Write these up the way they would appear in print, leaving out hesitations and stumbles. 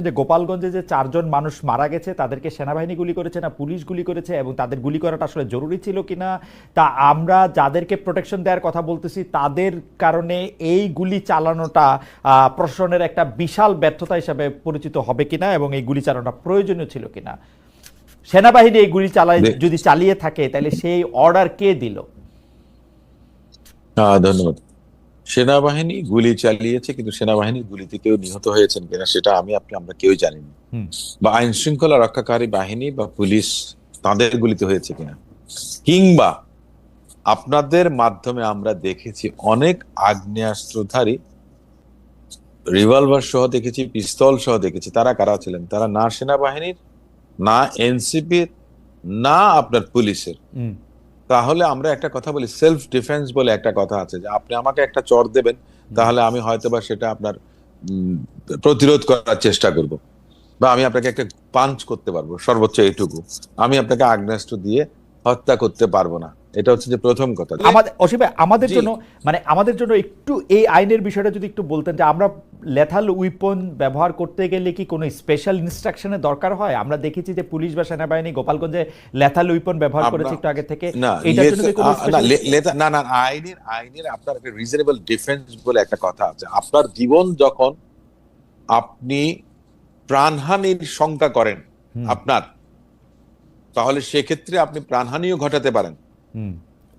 যে গোপালগঞ্জে যে 4 জন মানুষ মারা গেছে তাদেরকে সেনাবাহিনী গুলি করেছে না পুলিশ গুলি করেছে, এবং তাদের গুলি করাটা আসলে জরুরি ছিল কিনা, তা আমরা যাদেরকে প্রোটেকশন দেওয়ার কথা বলতেছি তাদের কারণে এই গুলি চালানোটা প্রশাসনের একটা বিশাল ব্যর্থতা হিসাবে পরিচিত হবে কিনা, এবং এই গুলি চালানোটা প্রয়োজনীয় ছিল কিনা। সেনাবাহিনী এই গুলি যদি চালিয়ে থাকে তাহলে সেই অর্ডার কে দিল? ধন্যবাদ। সেনাবাহিনী গুলি চালিয়েছে, কিন্তু সেনাবাহিনীর গুলিতে কেউ নিহত হয়েছেন কিনা সেটা আমরা কেউই জানি না, বা আইন শৃঙ্খলা রক্ষাকারী বাহিনী বা পুলিশ তাদের গুলিতে হয়েছে কিনা, কিংবা আপনাদের মাধ্যমে আমরা দেখেছি অনেক আগ্নেয়াস্ত্রধারী, রিভলভার সহ দেখেছি, পিস্তল সহ দেখেছি। তারা কারা ছিলেন? তারা না সেনাবাহিনীর, না এনসিপির, না আপনার পুলিশের। তাহলে আমরা একটা কথা বলি, সেলফ ডিফেন্স বলে একটা কথা আছে, যে আপনি আমাকে একটা চড় দেবেন, তাহলে আমি হয়তোবা সেটা আপনার প্রতিরোধ করার চেষ্টা করব, বা আমি আপনাকে একটা পাঞ্চ করতে পারবো, সর্বোচ্চ এইটুকু। আমি আপনাকে আগ্নেয়াস্ত্র দিয়ে হত্যা করতে পারবো না। এটা হচ্ছে যে প্রথম কথা। আমাদের জন্য একটু এই আইনের বিষয়টা যদি একটু বলতেন, যে আমরা লেথাল উইপন ব্যবহার করতে গেলে কি কোনো স্পেশাল ইনস্ট্রাকশনের দরকার হয়? আমরা দেখেছি যে পুলিশ বা সেনাবাহিনী গোপালগঞ্জে লেথাল উইপন ব্যবহার করেছে একটু আগে থেকে। আইনের আপনার একটা রিজনেবল ডিফেন্স বলে একটা কথা আছে। আপনার জীবন যখন আপনি প্রাণহানির শঙ্কা করেন আপনার, তাহলে সেক্ষেত্রে আপনি প্রাণহানিও ঘটাতে পারেন।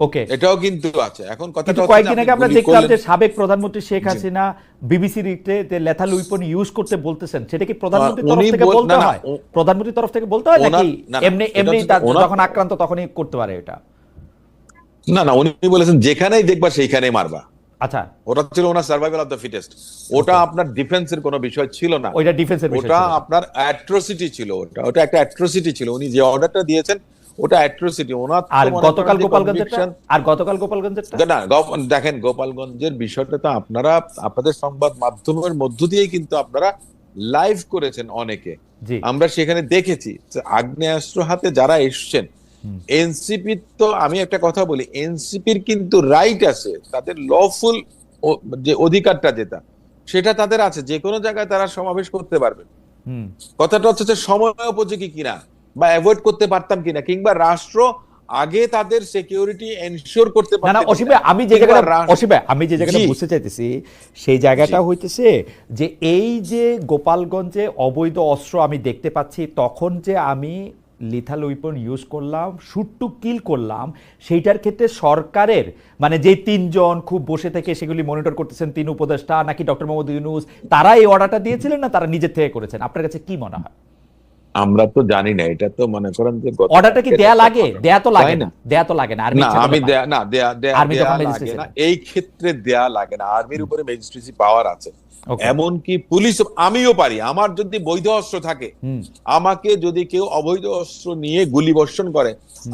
ওকে, এটাও কিন্তু আছে। এখন কথাটা কয়েকদিন আগে আমরা দেখলাম যে সাবেক প্রধানমন্ত্রী শেখ হাসিনা বিবিসিতে লেথাল উইপন ইউজ করতে বলতেছেন। সেটা কি প্রধানমন্ত্রীর তরফ থেকে বলতে হয়? প্রধানমন্ত্রীর তরফ থেকে বলতে হয় নাকি এমনি যখন আক্রান্ত তখনই করতে পারে এটা? না, উনি বলেছেন যেখানেই দেখবা সেইখানেই মারবা। আচ্ছা, ওটা ছিল ওনার সার্ভাইভাল অফ দ্য ফিটেস্ট। ওটা আপনার ডিফেন্সের কোনো বিষয় ছিল না, ওটা ডিফেন্সের বিষয়, ওটা আপনার অ্যাট্রোসিটি ছিল। ওটা একটা অ্যাট্রোসিটি ছিল। উনি যে অর্ডারটা দিয়েছেন ওটা অ্যাট্রোসিটি। ওনার আর গতকাল গোপালগঞ্জেরটা না, দেখেন গোপালগঞ্জের বিষয়টা তো আপনাদের সংবাদ মাধ্যমের মধ্য দিয়েই কিন্তু আপনারা লাইভ করেছেন অনেকে। আমরা সেখানে দেখেছি আগ্নেয়াস্ত্র হাতে যারা এসছেন। এনসিপি তো আমি একটা কথা বলি, এনসিপির কিন্তু রাইট আছে, তাদের লফুল যে অধিকারটা যেটা সেটা তাদের আছে, যে কোনো জায়গায় তারা সমাবেশ করতে পারবে। কথাটা হচ্ছে যে সময় উপযোগী কিনা, বা অ্যাভয়েড করতে পারতাম কিনা, কিংবা রাষ্ট্র আগে তাদের সিকিউরিটি এনশিওর করতে পারত। আমি যে জায়গাটা বুঝতে চাইতেছি সেই জায়গাটা হইতেছে যে এই যে গোপালগঞ্জে অবৈধ অস্ত্র আমি দেখতে পাচ্ছি, তখন যে আমি লিথাল উইপন ইউজ করলাম, শুট টু কিল করলাম, সেইটার ক্ষেত্রে সরকারের মানে যে 3 জন খুব বসে থেকে সেগুলি মনিটর করতেছেন, 3 উপদেষ্টা নাকি ডক্টর মোহাম্মদ ইউনূস, তারা এই অর্ডারটা দিয়েছিলেন না তারা নিজের থেকে করেছেন? আপনার কাছে কি মনে হয়? আমরা তো জানি না, এটা তো মনে করেন যে অর্ডারটা কি দেয়া লাগে? দেয়া তো লাগে না। এই ক্ষেত্রে দেয়া লাগে না। আর্মির উপরে ম্যাজিস্ট্রেসি পাওয়ার আছে, এমনকি পুলিশ। আমিও পারি, আমার যদি বৈধ অস্ত্র থাকে, আমাকে যদি কেউ অবৈধ অস্ত্র নিয়ে গুলি বর্ষণ করে,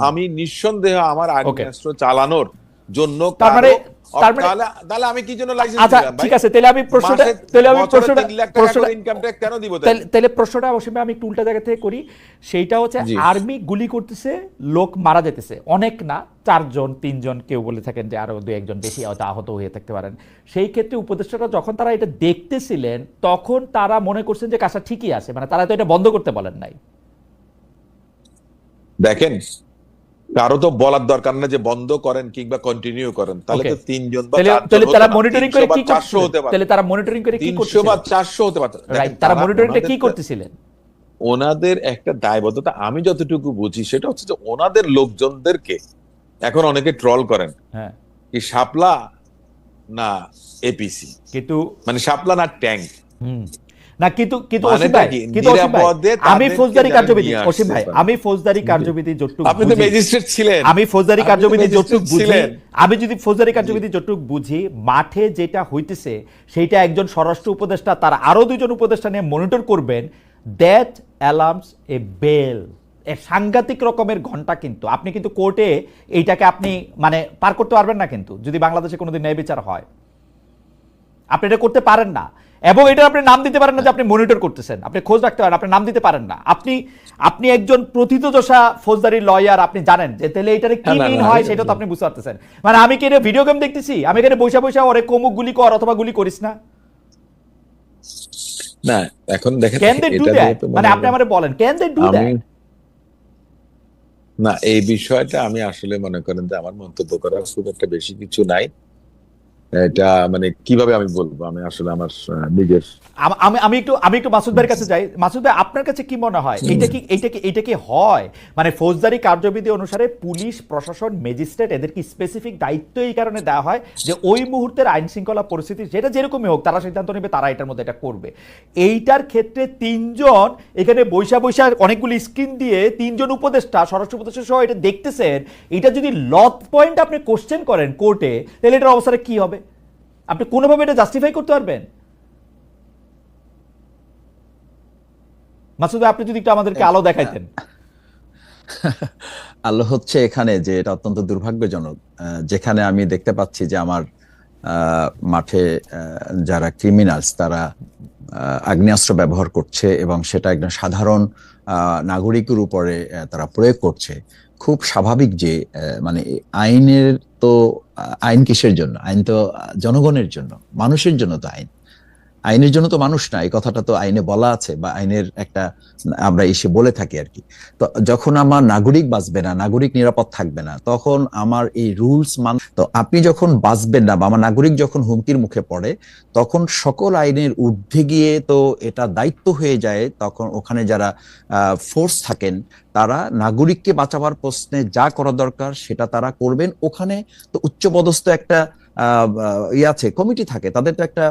আমি নিঃসন্দেহে আমার আগ্নেয়াস্ত্র চালানোর জন্য তাহলে আমি কি জন্য লাইসেন্স দিলাম? আচ্ছা ঠিক আছে, তাহলে আমি প্রশ্নটা অবশ্যই আমি একটু উল্টা জায়গা থেকে করি। সেইটা হচ্ছে আর্মি গুলি করতেছে, লোক মারা যেতেছে, অনেক না, 4 জন 3 জন, কেউ বলে থাকেন যে আরো 2-1 জন বেশি আহত হয়ে থাকতে পারেন। সেই ক্ষেত্রে উপদেষ্টারা যখন তারা এটা দেখতেছিলেন তখন তারা মনে করছেন যে কাজটা ঠিকই আছে, মানে তারা তো এটা বন্ধ করতে বলেন নাই। দেখেন, কারো তো বলার দরকার না যে বন্ধ করেন কিংবা কন্টিনিউ করেন। তাহলে তো 3 জন বা 4 জন, তারা মনিটরিং করে কি করতেছিলেন? তাহলে তারা মনিটরিং করে কি করতেছিলেন? 300 বা 400 হতে পারত। তারা মনিটরিংটা কি করতেছিলেন? ওনাদের একটা দায়বদ্ধতা আমি যতটুকু বুঝি সেটা হচ্ছে যে ওনাদের লোকজনদেরকে এখন অনেকে ট্রল করেন, কি শাপলা না এপিসি, কিন্তু মানে শাপলা না ট্যাঙ্ক না, কিন্তু আমি ফৌজদারি কার্যবিধি, অসীম ভাই, আমি ফৌজদারি কার্যবিধি যতটুকু, আপনি তো ম্যাজিস্ট্রেট ছিলেন, আমি ফৌজদারি কার্যবিধি যতটুকু বুঝি, আমি যদি ফৌজদারি কার্যবিধি যতটুকু বুঝি, মাঠে যেটা হইতেছে সেইটা একজন স্বরাষ্ট্র উপদেষ্টা তার আরো 2 জন উপদেষ্টা নিয়ে মনিটর করবেন। দ্যাট অ্যালার্মস এ বেল, সাংঘাতিক রকমের ঘন্টা। কিন্তু আপনি কিন্তু কোর্টে এইটাকে আপনি মানে পার করতে পারবেন না, কিন্তু যদি বাংলাদেশে কোনোদিন ন্যায় বিচার হয় আপনি এটা করতে পারেন না। এবং এটা আপনি নাম দিতে পারেন না যে আপনি মনিটর করতেছেন, আপনি খোঁজ রাখতে পারেন, আপনি নাম দিতে পারেন না। আপনি একজন প্রথিতযশা ফৌজদারি লয়ার, আপনি জানেন যে তাহলে এটারে কি মিন হয় সেটা তো আপনি বুঝতে পারতেছেন। মানে আমি কি এটা ভিডিও গেম দেখতেছি? আমি এখানে বৈশা বৈশা ওরে কমুক গুলি কর অথবা গুলি করিস না। না এখন দেখেন ক্যান দে ডু এটা দ্যাট, যেহেতু মানে আপনি আমারে বলেন ক্যান দে ডু আমি দ্যাট? না, এই বিষয়টা আমি আসলে মনে করেন যে আমার মন্তব্য করার খুব একটা বেশি কিছু নাই। এটা মানে কিভাবে আমি বলবো, আমি আসলে আমার নিজের আমি একটু মাসুদ ভাইয়ের কাছে যাই। মাসুদ ভাই, আপনার কাছে কি মনে হয়, এটা কি হয়, মানে ফৌজদারি কার্যবিধি অনুসারে পুলিশ প্রশাসন ম্যাজিস্ট্রেট এদের কি স্পেসিফিক দায়িত্ব এই কারণে দেওয়া হয় যে ওই মুহূর্তের আইন শৃঙ্খলা পরিস্থিতি যেটা যেরকমই হোক তারা সিদ্ধান্ত নেবে, তারা এটার মধ্যে এটা করবে? এইটার ক্ষেত্রে তিনজন এখানে বৈশা অনেকগুলি স্ক্রিন দিয়ে তিনজন উপদেষ্টা, স্বরাষ্ট্র উপদেষ্টা সহ এটা দেখতেছেন, এটা যদি লত পয়েন্ট আপনি কোশ্চেন করেন কোর্টে, তাহলে এটার অবস্থাটা কি হবে? আপনি কোনোভাবে এটা জাস্টিফাই করতে পারবেন? মাসুদ ভাই, আপনি যদি একটু আমাদেরকে আলো দেখাইতেন। আলো হচ্ছে এখানে যে এটা অত্যন্ত দুর্ভাগ্যজনক, যেখানে আমি দেখতে পাচ্ছি যে আমার মাঠে যারা ক্রিমিনালস তারা আগ্নেয়াস্ত্র ব্যবহার করছে এবং সেটা একদম সাধারণ নাগরিকের উপরে তারা প্রয়োগ করছে। খুব স্বাভাবিক যে মানে আইনের তো আইন কিসের জন্য? আইন তো জনগণের জন্য, মানুষের জন্য তো আইন। আইনের জন্য তো মানুষ না, এই কথাটা তো আইনে বলা আছে, বা আইনের একটা আমরা এসে বলে থাকি আর কি। তো যখন আমার নাগরিক বাঁচবে না, নাগরিক নিরাপদ থাকবে না, তখন আমার এই রুলস তো আপনি যখন বাঁচবেন না বা আমার নাগরিক যখন হুমকির মুখে পড়ে, তখন সকল আইনের ঊর্ধ্বে গিয়ে তো এটা দায়িত্ব হয়ে যায়। তখন ওখানে যারা ফোর্স থাকেন তারা নাগরিককে বাঁচাবার প্রশ্নে যা করা দরকার সেটা তারা করবেন। ওখানে তো উচ্চপদস্থ একটা আছে, কমিটি থাকে, তাদের তো একটা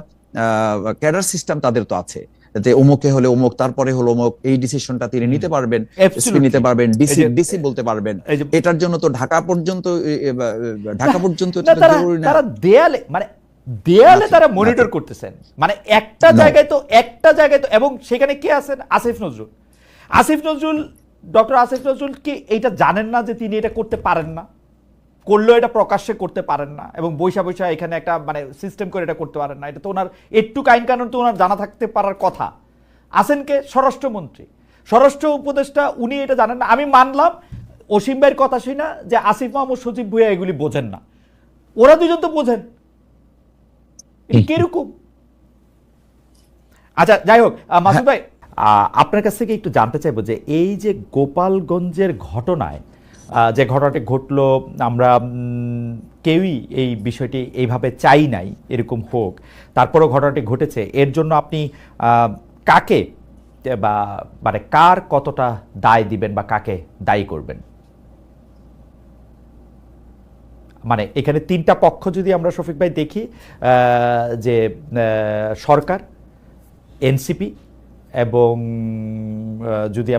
ক্যাডার সিস্টেম তাদের তো আছে, যে অমুকে হলে অমুক, তারপরে হলো অমুক, এই ডিসিশনটা তিনি নিতে পারবেন, এসপি নিতে পারবেন, ডিসি বলতে পারবেন। এটার জন্য তো ঢাকা পর্যন্ত এটা জরুরি না। তারা দেয়ালে তারা মনিটর করতেছেন, মানে একটা জায়গায় তো এবং সেখানে কে আছেন? আসিফ নজরুল, ডক্টর আসিফ নজরুল কি এইটা জানেন না যে তিনি এটা করতে পারেন না? করলেও এটা প্রকাশ্যে করতে পারেন না, এবং বৈশা এখানে একটা মানে সিস্টেম করে এটা করতে পারেন না। এটা তো ওনার একটু আইন কানুন তো ওনার জানা থাকতে পারার কথা। আছেন কে? স্বরাষ্ট্রমন্ত্রী, স্বরাষ্ট্র উপদেষ্টা, উনি এটা জানেন না। আমি মানলাম অসীম ভাইয়ের কথা শুই না যে আসিফ মাহমুদ, সজীব ভুঁইয়া এগুলি বোঝেন না, ওরা দুজন তো বোঝেন। কিরকম? আচ্ছা, যাই হোক, মাসুদ ভাই, আপনার কাছ থেকে একটু জানতে চাইবো যে এই যে গোপালগঞ্জের ঘটনায় যে ঘটনাটি ঘটলো, আমরা কেউই এই বিষয়টি এইভাবে চাই নাই এরকম হোক, তারপরেও ঘটনাটি ঘটেছে, এর জন্য আপনি কাকে বা মানে কার কতটা দায় দিবেন বা কাকে দায়ী করবেন? মানে এখানে তিনটা পক্ষ যদি আমরা শফিক ভাই দেখি, যে সরকার, এনসিপি এবং যদি